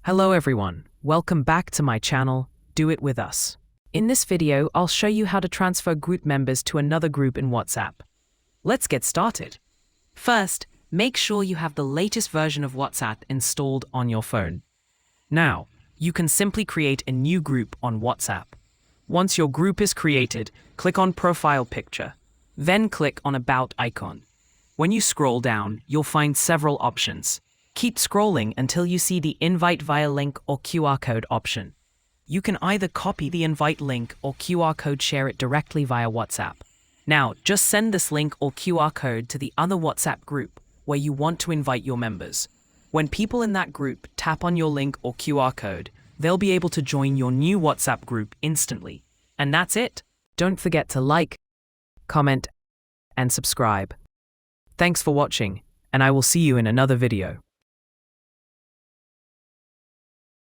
Hello everyone, welcome back to my channel, Do It With Us. In this video, I'll show you how to transfer group members to another group in WhatsApp. Let's get started. First, make sure you have the latest version of WhatsApp installed on your phone. Now, you can simply create a new group on WhatsApp. Once your group is created, click on Profile Picture, then click on About icon. When you scroll down, you'll find several options. Keep scrolling until you see the Invite via link or QR code option. You can either copy the invite link or QR code, share it directly via WhatsApp. Now, just send this link or QR code to the other WhatsApp group where you want to invite your members. When people in that group tap on your link or QR code, they'll be able to join your new WhatsApp group instantly. And that's it. Don't forget to like, comment, and subscribe. Thanks for watching, and I will see you in another video.